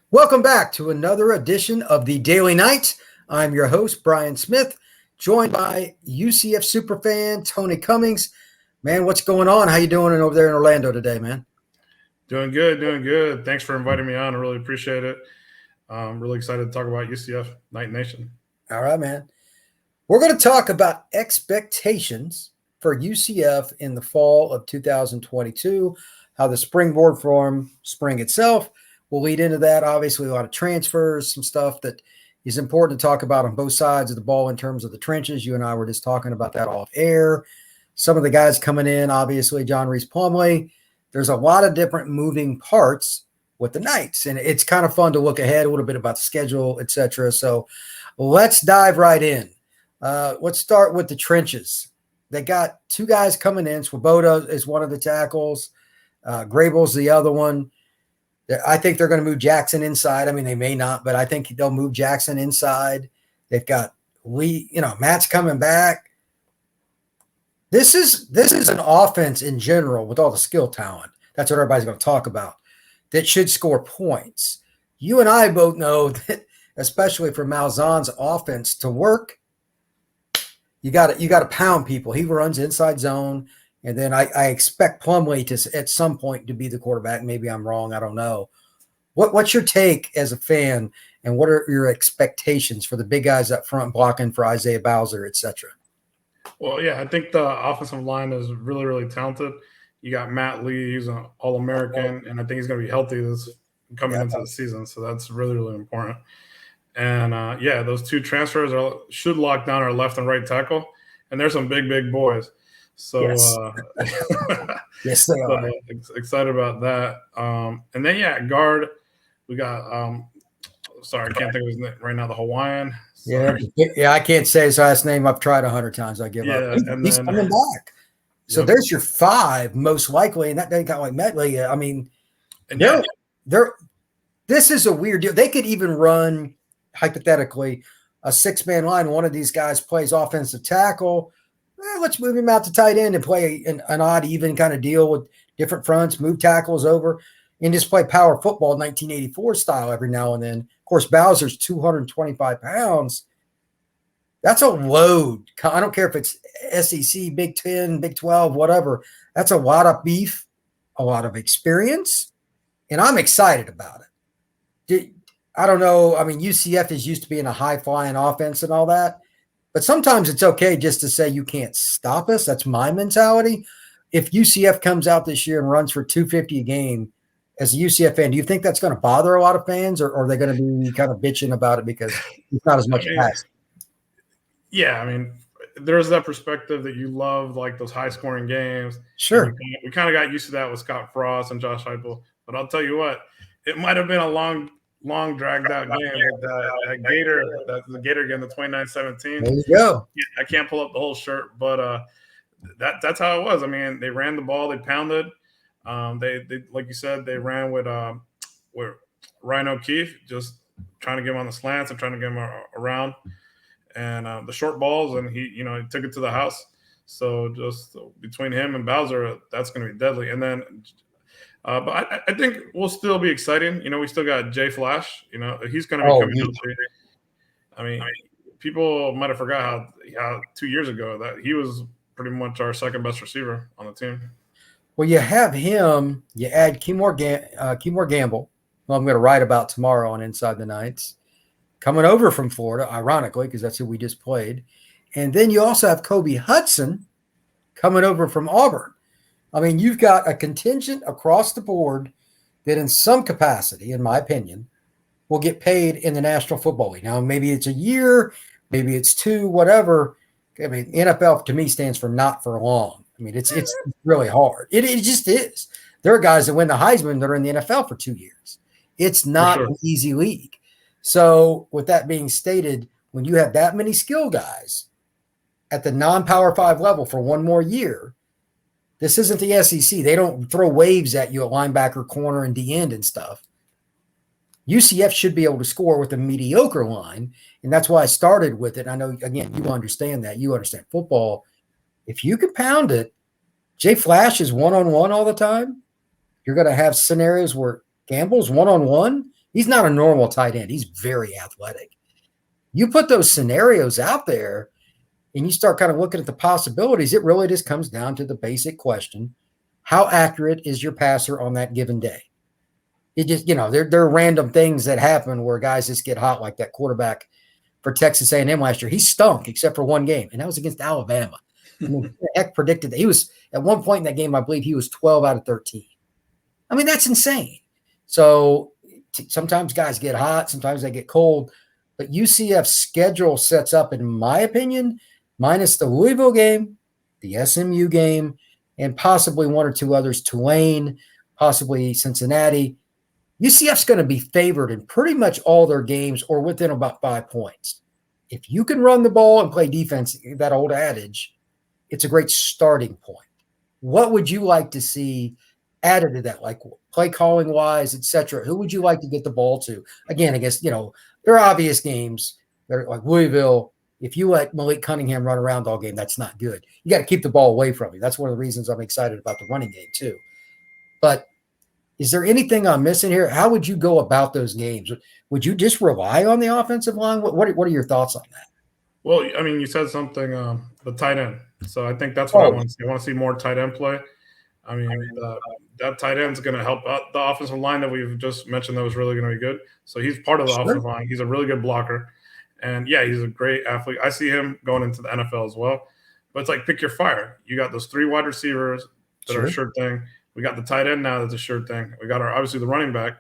Welcome back to another edition of the Daily Night. I'm your host, Brian Smith, joined by UCF superfan Tony Cummings. Man, what's going on? How you doing over there in Orlando today, man? Doing good, doing good. Thanks for inviting me on. I really appreciate it. I'm really excited to talk about UCF Night Nation. All right, man. We're going to talk about expectations for UCF in the fall of 2022, how the springboard from spring itself will lead into that. Obviously, a lot of transfers, some stuff that is important to talk about on both sides of the ball in terms of the trenches. You and I were just talking about that off air. Some of the guys coming in, obviously, John Reese Plumlee. There's a lot of different moving parts with the Knights, and it's kind of fun to look ahead a little bit about the schedule, etc. So let's dive right in. Let's start with the trenches. They got two guys coming in. Swoboda is one of the tackles. Grable's the other one. I think they're going to move Jackson inside. I mean, they may not, but I think they'll move Jackson inside. They've got Lee, Matt's coming back. This is an offense in general with all the skill talent. That's what everybody's going to talk about. That should score points. You and I both know that, especially for Malzahn's offense to work, you got to pound people. He runs inside zone. And then I expect Plumlee to at some point to be the quarterback. Maybe I'm wrong. I don't know. What's your take as a fan, and what are your expectations for the big guys up front blocking for Isaiah Bowser, etc.? Well, yeah, I think the offensive line is really, really talented. You got Matt Lee, he's an All-American, and I think he's going to be healthy coming into the season. So that's really, really important. And, those two transfers should lock down our left and right tackle. And there's some big, big boys. So, yes, they are. Excited about that. And then, guard, we got, sorry, I can't think of his name right now, the Hawaiian. Sorry. Yeah, I can't say his last name. I've tried 100 times. I give up. He's coming back. So there's your five, most likely. And that doesn't count like Medley. I mean, this is a weird deal. They could even run, hypothetically, a six-man line. One of these guys plays offensive tackle. Let's move him out to tight end and play an odd, even kind of deal with different fronts, move tackles over, and just play power football 1984 style every now and then. Of course, Bowser's 225 pounds. That's a load. I don't care if it's SEC, Big 10, Big 12, whatever. That's a lot of beef, a lot of experience, and I'm excited about it. I don't know. I mean, UCF is used to being a high-flying offense and all that. But sometimes it's okay just to say you can't stop us. That's my mentality. If UCF comes out this year and runs for 250 a game, as a UCF fan, do you think that's going to bother a lot of fans, or are they going to be kind of bitching about it because it's not as much pass? Yeah, I mean, there's that perspective that you love, like those high-scoring games. Sure. We kind of got used to that with Scott Frost and Josh Heupel. But I'll tell you what, it might have been a long dragged out game with the Gator game, the 29-17. There you go. I can't pull up the whole shirt, but that's how it was. I mean, they ran the ball, they pounded. They like you said, they ran with Ryan O'Keefe, just trying to get him on the slants and trying to get him around, and the short balls, and he took it to the house. So just between him and Bowser, that's going to be deadly. And then. But I think we'll still be exciting. We still got Jay Flash. He's going to be coming out. I mean, people might have forgot how 2 years ago that he was pretty much our second best receiver on the team. Well, you have him. You add Keymore Gamble, who I'm going to write about tomorrow on Inside the Knights, coming over from Florida, ironically, because that's who we just played. And then you also have Kobe Hudson coming over from Auburn. I mean, you've got a contingent across the board that in some capacity, in my opinion, will get paid in the National Football League. Now, maybe it's a year, maybe it's two, whatever. I mean, NFL to me stands for not for long. I mean, it's really hard. It just is. There are guys that win the Heisman that are in the NFL for 2 years. It's not an easy league. So with that being stated, when you have that many skill guys at the non-Power 5 level for one more year, this isn't the SEC. They don't throw waves at you at linebacker, corner, and D-end and stuff. UCF should be able to score with a mediocre line, and that's why I started with it. I know, again, you understand that. You understand football. If you can pound it, Jay Flash is one-on-one all the time. You're going to have scenarios where Gamble's one-on-one. He's not a normal tight end. He's very athletic. You put those scenarios out there and you start kind of looking at the possibilities, it really just comes down to the basic question: how accurate is your passer on that given day? It just, there are random things that happen where guys just get hot, like that quarterback for Texas A&M last year. He stunk except for one game, and that was against Alabama. I mean, who the heck predicted that? He was, at one point in that game, I believe he was 12 out of 13. I mean, that's insane. So sometimes guys get hot, sometimes they get cold, but UCF's schedule sets up, in my opinion, minus the Louisville game, the SMU game, and possibly one or two others, Tulane, possibly Cincinnati. UCF's going to be favored in pretty much all their games or within about 5 points. If you can run the ball and play defense, that old adage, it's a great starting point. What would you like to see added to that, like play calling wise, et cetera? Who would you like to get the ball to? Again, I guess, there are obvious games. They're like Louisville. If you let Malik Cunningham run around all game, that's not good. You got to keep the ball away from you. That's one of the reasons I'm excited about the running game too. But is there anything I'm missing here? How would you go about those games? Would you just rely on the offensive line? What are your thoughts on that? Well, I mean, you said something, the tight end. So I think that's what I want to see. I want to see more tight end play. I mean, that tight end is going to help out the offensive line that we've just mentioned that was really going to be good. So he's part of the offensive line. He's a really good blocker. And, yeah, he's a great athlete. I see him going into the NFL as well. But it's like pick your fire. You got those 3 wide receivers that are a sure thing. We got the tight end now that's a sure thing. We got obviously the running back.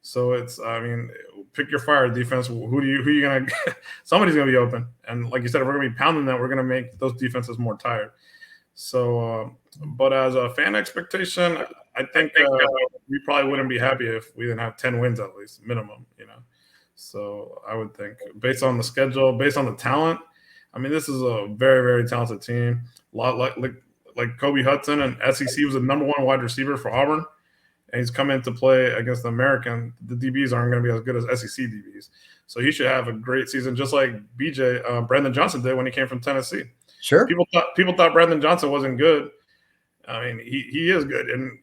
So it's, I mean, pick your fire defense. Who are you going to get? Somebody's going to be open. And like you said, if we're going to be pounding that, we're going to make those defenses more tired. So, but as a fan expectation, I think we probably wouldn't be happy if we didn't have 10 wins at least, minimum, So I would think based on the schedule, based on the talent, I mean, this is a very, very talented team. A lot like Kobe Hudson, and SEC was the number 1 wide receiver for Auburn. And he's come in to play against the American. The DBs aren't going to be as good as SEC DBs. So he should have a great season, just like Brandon Johnson did when he came from Tennessee. Sure. People thought Brandon Johnson wasn't good. I mean, he is good. And,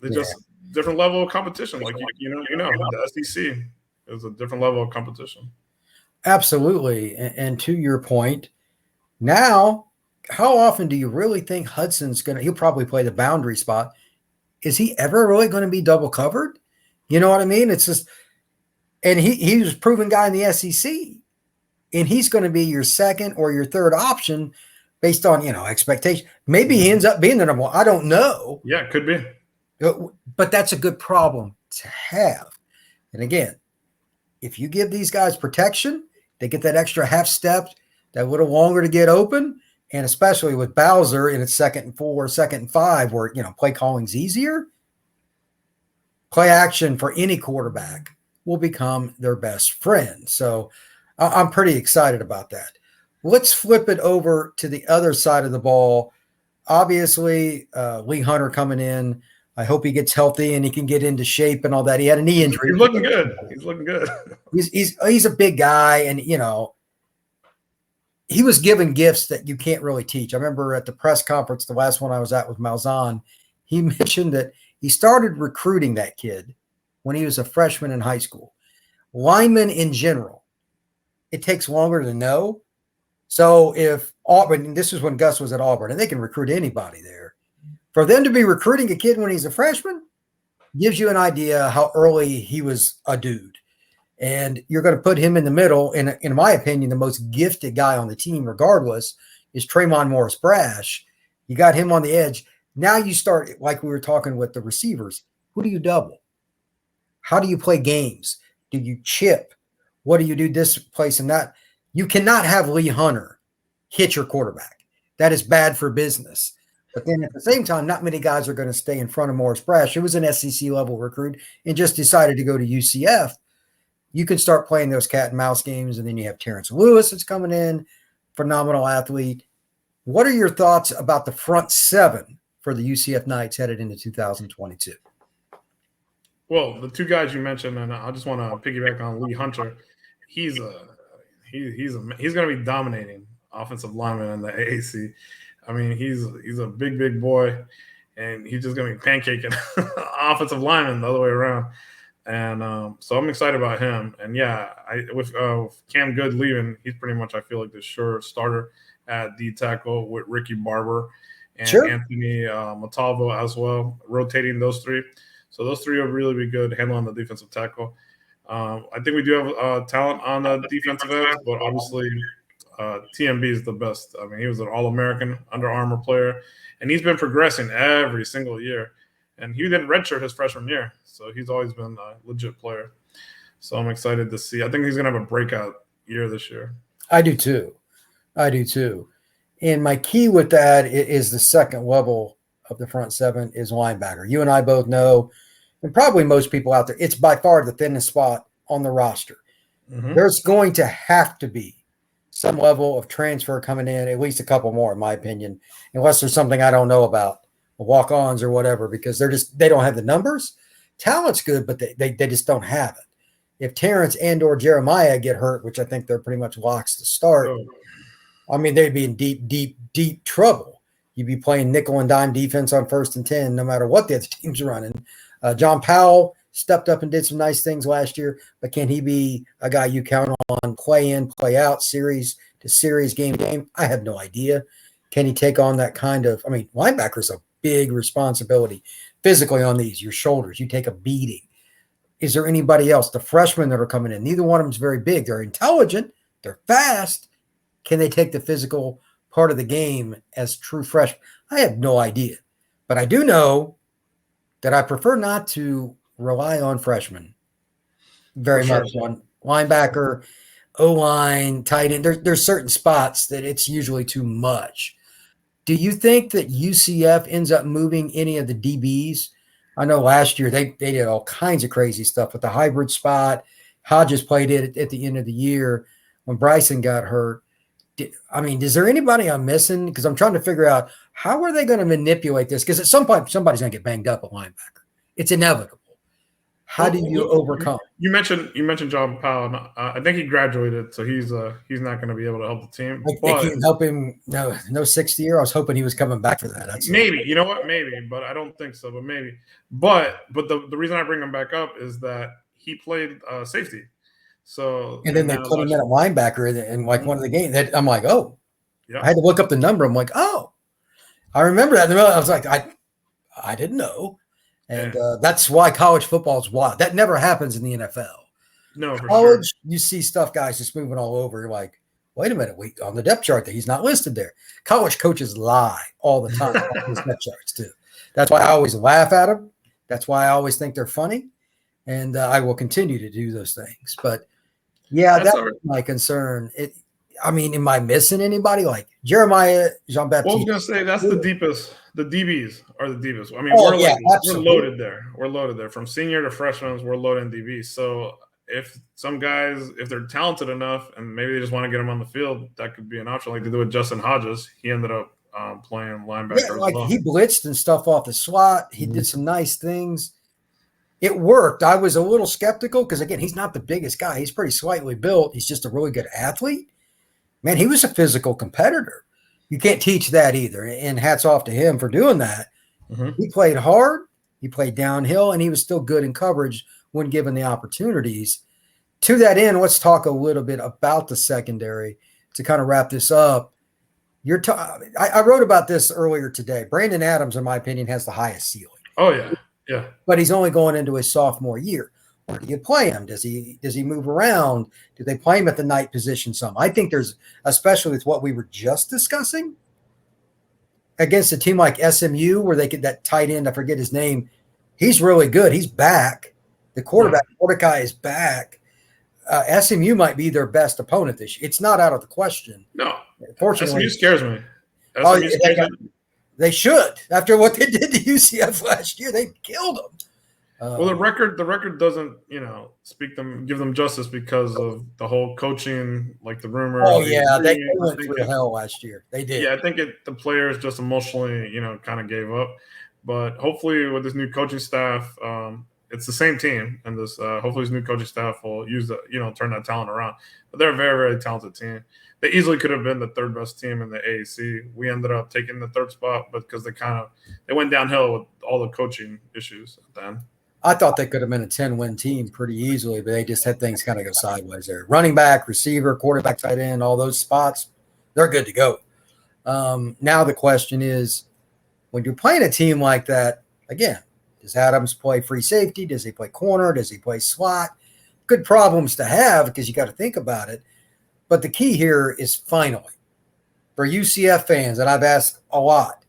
it's just different level of competition. Like, the SEC is a different level of competition. Absolutely. And to your point, now, how often do you really think Hudson's he'll probably play the boundary spot. Is he ever really going to be double covered? You know what I mean? It's just, and he was a proven guy in the SEC, and he's going to be your second or your third option based on, expectation. Maybe he ends up being the number 1. I don't know. Yeah, it could be. But that's a good problem to have. And again, if you give these guys protection, they get that extra half step, that little longer to get open. And especially with Bowser in its 2nd and 4, 2nd and 5, where, play calling's easier, play action for any quarterback will become their best friend. So I'm pretty excited about that. Let's flip it over to the other side of the ball. Obviously, Lee Hunter coming in. I hope he gets healthy and he can get into shape and all that. He had a knee injury. He's looking good. He's looking good. He's a big guy, and, he was given gifts that you can't really teach. I remember at the press conference, the last one I was at with Malzahn, he mentioned that he started recruiting that kid when he was a freshman in high school. Linemen in general, it takes longer to know. So if Auburn, this is when Gus was at Auburn, and they can recruit anybody there. For them to be recruiting a kid when he's a freshman gives you an idea how early he was a dude. And you're going to put him in the middle. And in my opinion, the most gifted guy on the team, regardless, is Tremont Morris-Brash. You got him on the edge. Now you start, like we were talking with the receivers, who do you double? How do you play games? Do you chip? What do you do this place and that? You cannot have Lee Hunter hit your quarterback. That is bad for business. But then at the same time, not many guys are going to stay in front of Morris-Brash, who was an SEC level recruit and just decided to go to UCF. You can start playing those cat and mouse games, and then you have Terrence Lewis that's coming in, phenomenal athlete. What are your thoughts about the front 7 for the UCF Knights headed into 2022? Well, the 2 guys you mentioned, and I just want to piggyback on Lee Hunter. He's going to be dominating offensive lineman in the AAC. I mean, he's a big boy, and he's just going to be pancaking offensive linemen the other way around. And so I'm excited about him. And yeah, with Cam Good leaving, he's pretty much, I feel like, the sure starter at D tackle with Ricky Barber and Sure. Anthony Montalvo as well, rotating those three. So those three will really be good handling the defensive tackle. I think we do have talent on the defensive ends, but obviously TMB is the best. I mean, he was an All-American Under Armour player, and he's been progressing every single year. And he didn't redshirt his freshman year, so he's always been a legit player. So I'm excited to see. I think he's going to have a breakout year this year. I do too. And my key with that is the second level of the front seven is linebacker. You and I both know, and probably most people out there, it's by far the thinnest spot on the roster. Mm-hmm. There's going to have to be some level of transfer coming in, at least a couple more, in my opinion, unless there's something I don't know about, walk-ons or whatever, because they don't have the numbers. Talent's good, but they just don't have it. If Terrence and or Jeremiah get hurt, which I think they're pretty much locks to start, I mean, they'd be in deep trouble. You'd be playing nickel and dime defense on 1st and 10, no matter what the other team's running. John Powell stepped up and did some nice things last year, but can he be a guy you count on play in, play out, series to series, game to game? I have no idea. Can he take on that kind of – I mean, linebacker's a big responsibility physically on these, your shoulders. You take a beating. Is there anybody else? The freshmen that are coming in, neither one of them is very big. They're intelligent. They're fast. Can they take the physical part of the game as true freshmen? I have no idea. But I do know that I prefer not to rely on freshmen very much on linebacker, O-line, tight end. There's certain spots that it's usually too much. Do you think that UCF ends up moving any of the DBs? I know last year they did all kinds of crazy stuff with the hybrid spot. Hodges played it at the end of the year when Bryson got hurt. I mean, is there anybody I'm missing? Because I'm trying to figure out how are they going to manipulate this? Because at some point, somebody's going to get banged up at linebacker. It's inevitable. How do you overcome? You mentioned John Powell. I think he graduated, so he's not going to be able to help the team. They can't help him. No 6th year. I was hoping he was coming back for that. Maybe. You know what? Maybe, but I don't think so. But maybe. But the reason I bring him back up is that he played safety. So and then they put him in at linebacker in like one of the games. That I'm like, oh, yeah. I had to look up the number. I'm like, oh, I remember that. I was like, I didn't know, and that's why college football is wild. That never happens in the NFL. No, for college, sure. You see stuff, guys, just moving all over. You're like, wait a minute, on the depth chart that he's not listed there. College coaches lie all the time on these depth charts too. That's why I always laugh at them. That's why I always think they're funny, and I will continue to do those things. But yeah, that's my concern. Am I missing anybody like Jeremiah, Jean-Baptiste? Well, I was going to say that's the deepest. The DBs are the deepest. I mean, we're loaded there. We're loaded there. From senior to freshmen, we're loaded in DBs. So if some guys, if they're talented enough and maybe they just want to get them on the field, that could be an option. Like they did with Justin Hodges. He ended up playing linebacker as well. He blitzed and stuff off the slot. He did some nice things. It worked. I was a little skeptical because, again, he's not the biggest guy. He's pretty slightly built. He's just a really good athlete. Man, he was a physical competitor. You can't teach that either. And hats off to him for doing that. Mm-hmm. He played hard. He played downhill, and he was still good in coverage when given the opportunities. To that end, let's talk a little bit about the secondary to kind of wrap this up. I wrote about this earlier today. Brandon Adams, in my opinion, has the highest ceiling. Oh, yeah. Yeah. But he's only going into his sophomore year. Where do you play him? Does he move around? Do they play him at the night position some? I think there's, especially with what we were just discussing, against a team like SMU where they get that tight end, I forget his name, he's really good. He's back. The quarterback, Mordecai, is back. SMU might be their best opponent this year. It's not out of the question. No. Fortunately, SMU scares me. They should. After what they did to UCF last year, they killed them. Well, the record doesn't, give them justice because of the whole coaching, like the rumors. Oh yeah, they went through hell last year. They did. Yeah, I think the players just emotionally, kind of gave up. But hopefully, with this new coaching staff, it's the same team, and this hopefully this new coaching staff will use turn that talent around. But they're a very, very talented team. They easily could have been the third best team in the AAC. We ended up taking the third spot, but because they went downhill with all the coaching issues at the end. I thought they could have been a 10-win team pretty easily, but they just had things kind of go sideways there. Running back, receiver, quarterback, tight end, all those spots, they're good to go. Now the question is, when you're playing a team like that, again, does Adams play free safety? Does he play corner? Does he play slot? Good problems to have because you got to think about it. But the key here is finally, for UCF fans, and I've asked a lot,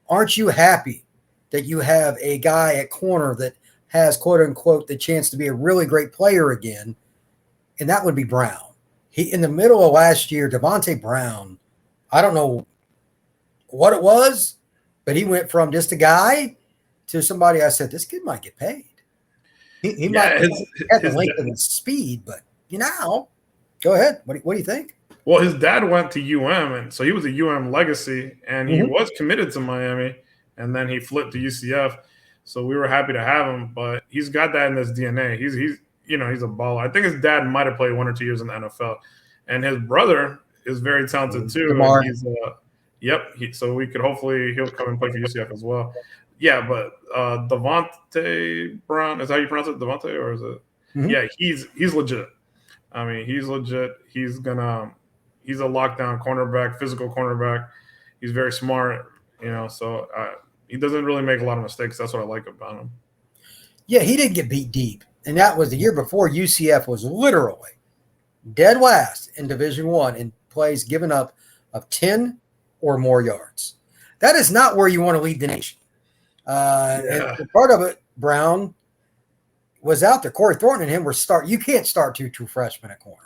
aren't you happy that you have a guy at corner that has, quote unquote, the chance to be a really great player again? And that would be Brown. He, in the middle of last year, Devonte Brown, I don't know what it was, but he went from just a guy to somebody I said, this kid might get paid. He might have the length and the speed, but go ahead. What do you think? Well, his dad went to and so he was a legacy, and he was committed to Miami, and then he flipped to UCF. So we were happy to have him, but he's got that in his DNA. He's a baller. I think his dad might have played 1 or 2 years in the NFL, and his brother is very talented too. So we could he'll come and play for UCF as well. Yeah, but Devonte Brown, is that how you pronounce it, Devonte, or is it? Mm-hmm. Yeah, he's legit. I mean, he's legit. He's a lockdown cornerback, physical cornerback. He's very smart, so he doesn't really make a lot of mistakes. That's what I like about him. Yeah, he didn't get beat deep. And that was the year before. UCF was literally dead last in Division I in plays given up of 10 or more yards. That is not where you want to lead the nation. And part of it, Brown was out there. Corey Thornton and him were you can't start two true freshmen at corner.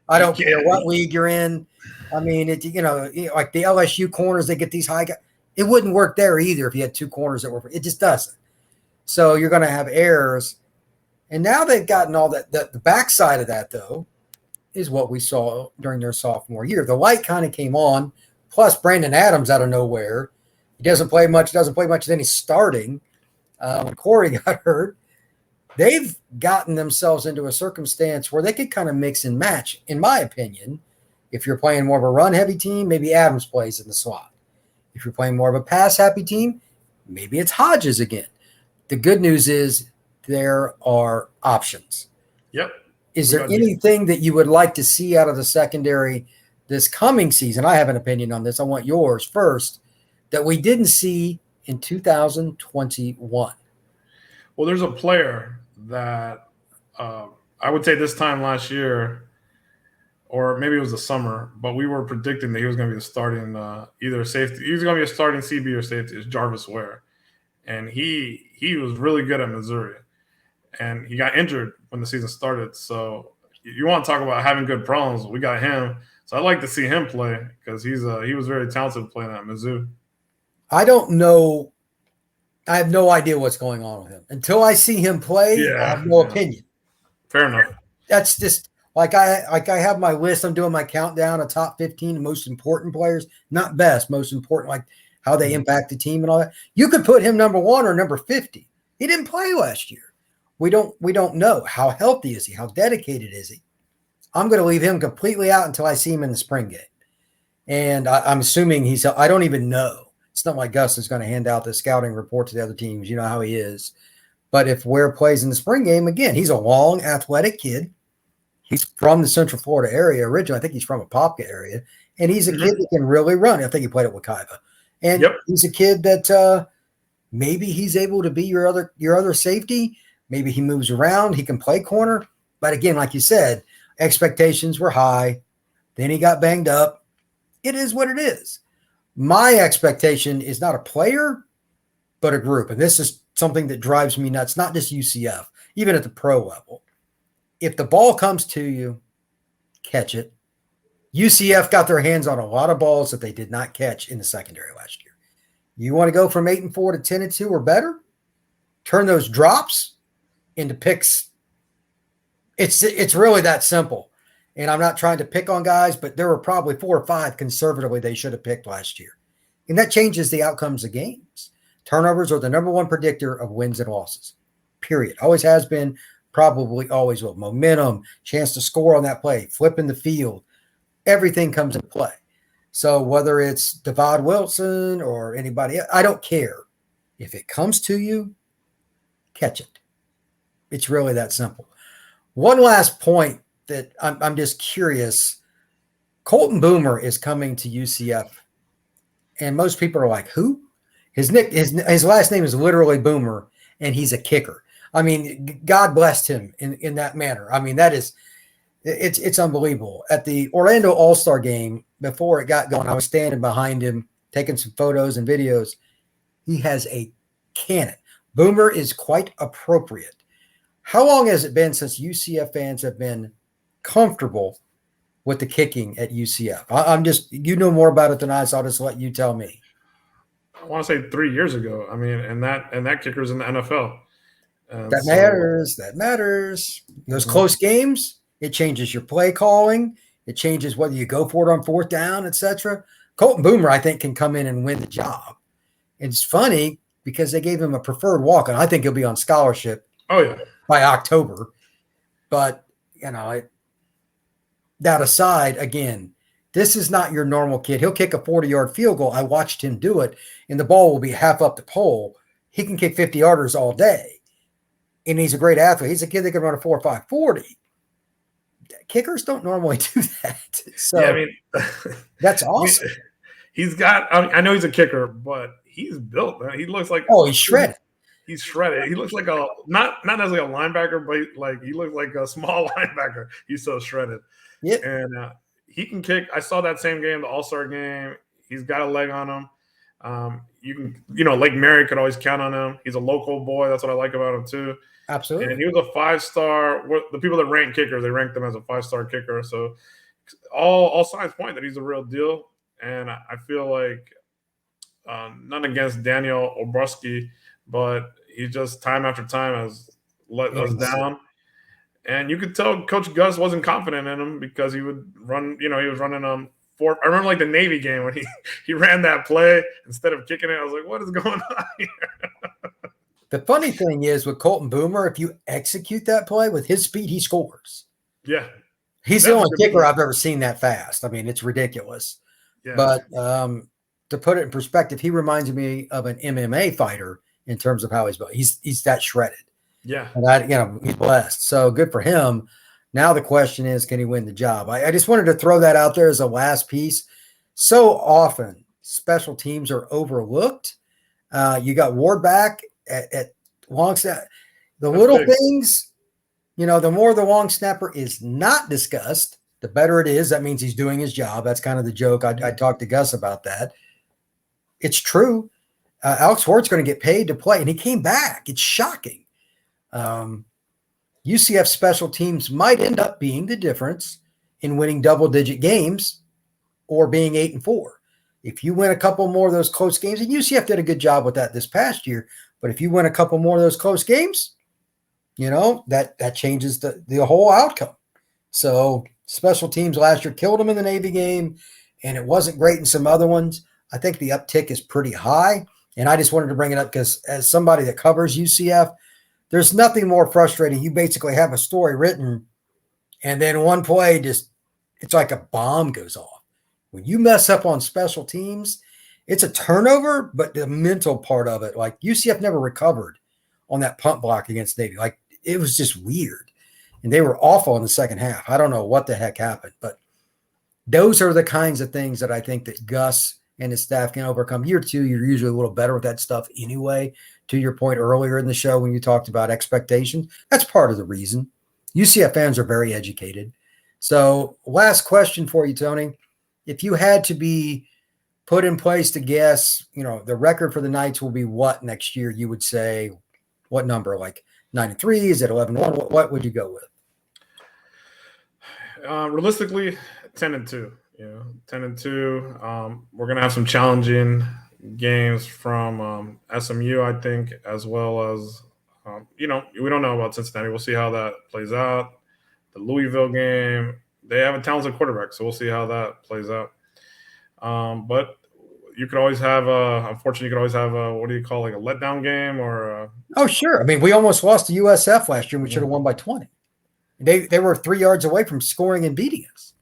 I don't care what league you're in. I mean, like the LSU corners, they get these high guys. It wouldn't work there either if you had two corners that were. It just doesn't. So you're going to have errors. And now they've gotten all that. The backside of that, though, is what we saw during their sophomore year. The light kind of came on. Plus, Brandon Adams out of nowhere. He doesn't play much. Then he's starting. When Corey got hurt, they've gotten themselves into a circumstance where they could kind of mix and match, in my opinion. If you're playing more of a run-heavy team, maybe Adams plays in the slot. If you're playing more of a pass-happy team, maybe it's Hodges again. The good news is there are options. Yep. Is there anything that you would like to see out of the secondary this coming season? I have an opinion on this. I want yours first, that we didn't see in 2021. Well, there's a player that I would say this time last year, or maybe it was the summer, but we were predicting that he was going to be the starting either safety. He was going to be a starting CB or safety. It's Jarvis Ware. And he was really good at Missouri. And he got injured when the season started. So you want to talk about having good problems. We got him. So I'd like to see him play because he was very talented playing at Mizzou. I don't know. I have no idea what's going on with him. Until I see him play, I have no opinion. Fair enough. That's just like I have my list. I'm doing my countdown of top 15 most important players. Not best, most important, like how they impact the team and all that. You could put him number 1 or number 50. He didn't play last year. We don't know. How healthy is he? How dedicated is he? I'm going to leave him completely out until I see him in the spring game. And I'm assuming I don't even know. It's not like Gus is going to hand out the scouting report to the other teams. You know how he is. But if Ware plays in the spring game, again, he's a long, athletic kid. He's from the Central Florida area originally. I think he's from Apopka area. And he's a kid that can really run. I think he played at Wekiva. And he's a kid that maybe he's able to be your other safety. Maybe he moves around. He can play corner. But again, like you said, expectations were high. Then he got banged up. It is what it is. My expectation is not a player, but a group. And this is something that drives me nuts, not just UCF, even at the pro level. If the ball comes to you, catch it. UCF got their hands on a lot of balls that they did not catch in the secondary last year. You want to go from 8-4 to 10-2 or better? Turn those drops into picks. It's really that simple. And I'm not trying to pick on guys, but there were probably 4 or 5 conservatively they should have picked last year. And that changes the outcomes of games. Turnovers are the number 1 predictor of wins and losses, period. Always has been, probably always will. Momentum, chance to score on that play, flipping the field, everything comes into play. So whether it's Devon Wilson or anybody else, I don't care. If it comes to you, catch it. It's really that simple. One last point that I'm just curious. Colton Boomer is coming to UCF, and most people are like, "Who?" His last name is literally Boomer, and he's a kicker. I mean, God blessed him in that manner. I mean, it's unbelievable. At the Orlando All-Star game, before it got going, I was standing behind him, taking some photos and videos. He has a cannon. Boomer is quite appropriate. How long has it been since UCF fans have been comfortable with the kicking at UCF? I'm just, you know more about it than I, so I'll just let you tell me. I want to say 3 years ago. I mean, and that kicker's in the NFL. And That so, matters. That matters. Those mhm. close games, it changes your play calling. It changes whether you go for it on fourth down, etc. Colton Boomer, I think, can come in and win the job. It's funny because they gave him a preferred walk, and I think he'll be on scholarship Oh yeah, by October. But, that aside, again, this is not your normal kid. He'll kick a 40-yard field goal. I watched him do it, and the ball will be half up the pole. He can kick 50-yarders all day, and he's a great athlete. He's a kid that can run a 4.5 40. Kickers don't normally do that. So yeah. I mean, that's I mean, awesome. he's got. I know he's a kicker, but he's built, man. He looks like He's shredded. He's shredded. He looks like a not necessarily a linebacker, but like he looks like a small linebacker. He's so shredded. Yeah. And he can kick. I saw that same game, the All-Star game. He's got a leg on him. You can, Lake Mary could always count on him. He's a local boy. That's what I like about him too. Absolutely. And he was a 5-star. The people that rank kickers, they rank them as a 5-star kicker. So all signs point that he's a real deal. And I feel like none against Daniel Obrusky, but he just time after time has let us down. And you could tell Coach Gus wasn't confident in him because he would run, he was running four. I remember like the Navy game when he ran that play instead of kicking it. I was like, what is going on here? The funny thing is with Colton Boomer, if you execute that play with his speed, he scores. Yeah. He's the only kicker I've ever seen that fast. I mean, it's ridiculous. Yeah. But to put it in perspective, he reminds me of an MMA fighter in terms of how he's built. He's that shredded. Yeah. And he's blessed. So good for him. Now the question is, can he win the job? I just wanted to throw that out there as a last piece. So often special teams are overlooked. You got Ward back at long snap. The little things, the more the long snapper is not discussed, the better it is. That means he's doing his job. That's kind of the joke. I talked to Gus about that. It's true. Alex Ward's going to get paid to play, and he came back. It's shocking. UCF special teams might end up being the difference in winning double-digit games or being 8-4. If you win a couple more of those close games, and UCF did a good job with that this past year, but if you win a couple more of those close games, that changes the whole outcome. So special teams last year killed them in the Navy game, and it wasn't great in some other ones. I think the uptick is pretty high, and I just wanted to bring it up because as somebody that covers UCF, there's nothing more frustrating. You basically have a story written, and then one play it's like a bomb goes off. When you mess up on special teams, it's a turnover, but the mental part of it, like UCF never recovered on that punt block against Navy. Like it was just weird. And they were awful in the second half. I don't know what the heck happened, but those are the kinds of things that I think that Gus and his staff can overcome. Year two, you're usually a little better with that stuff anyway. To your point earlier in the show when you talked about expectations, that's part of the reason. UCF fans are very educated. So last question for you, Tony. If you had to be put in place to guess, the record for the Knights will be what next year, you would say what number? Like 9-3? Is it 11-1? What would you go with? Realistically, 10-2. 10-2. We're gonna have some challenging games from SMU, I think, as well as we don't know about Cincinnati. We'll see how that plays out. The Louisville game, they have a talented quarterback, so we'll see how that plays out. But you could always have unfortunately, you could always have what do you call, like a letdown game or oh, sure. I mean, we almost lost to USF last year. We should have won by 20. They were 3 yards away from scoring and beating us.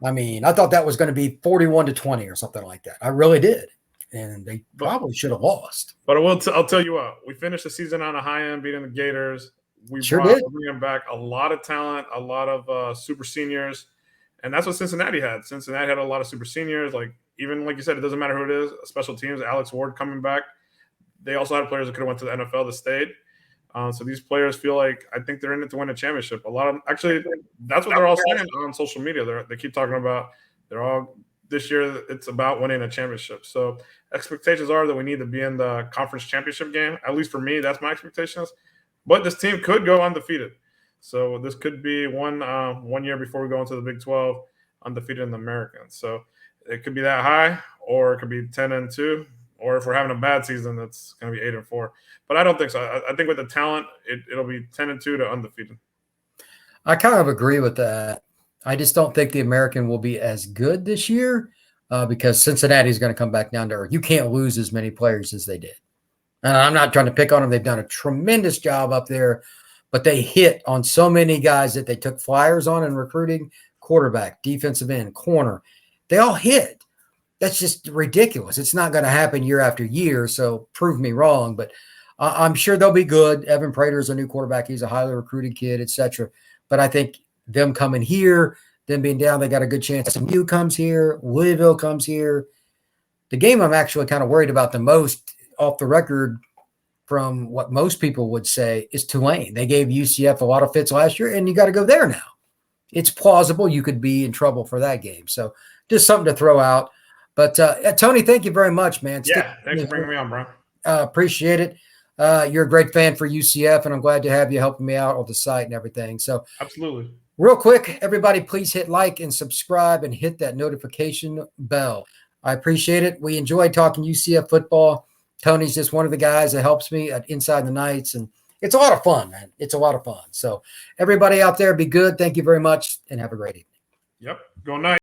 I mean, I thought that was going to be 41-20 or something like that. I really did. And they probably should have lost. But I'll tell you what, we finished the season on a high end, beating the Gators. Sure did. We're bringing back a lot of talent, a lot of super seniors, and that's what Cincinnati had. Cincinnati had a lot of super seniors. Like even like you said, it doesn't matter who it is. Special teams, Alex Ward coming back. They also had players that could have went to the NFL that stayed. So these players feel like I think they're in it to win a championship. A lot of actually, that's what they're all saying on social media. They keep talking about they're all this year. It's about winning a championship. So expectations are that we need to be in the conference championship game. At least for me, that's my expectations. But this team could go undefeated. So this could be one year before we go into the Big 12 undefeated in the American. So it could be that high, or it could be 10-2. Or if we're having a bad season, it's going to be 8-4. But I don't think so. I think with the talent, it'll be 10-2 to undefeated. I kind of agree with that. I just don't think the American will be as good this year because Cincinnati is going to come back down to earth. You can't lose as many players as they did. And I'm not trying to pick on them. They've done a tremendous job up there, but they hit on so many guys that they took flyers on in recruiting: quarterback, defensive end, corner. They all hit. That's just ridiculous. It's not going to happen year after year, so prove me wrong. But I'm sure they'll be good. Evan Prater is a new quarterback. He's a highly recruited kid, etc. But I think them coming here, them being down, they got a good chance. SMU comes here. Louisville comes here. The game I'm actually kind of worried about the most, off the record, from what most people would say, is Tulane. They gave UCF a lot of fits last year, and you got to go there now. It's plausible you could be in trouble for that game. So just something to throw out. But Tony, thank you very much, man. Yeah, thanks for bringing me on, Brian. Appreciate it. You're a great fan for UCF, and I'm glad to have you helping me out on the site and everything. So absolutely. Real quick, everybody, please hit like and subscribe and hit that notification bell. I appreciate it. We enjoy talking UCF football. Tony's just one of the guys that helps me at Inside the Nights, and it's a lot of fun, man. It's a lot of fun. So everybody out there, be good. Thank you very much, and have a great evening. Yep. Go night.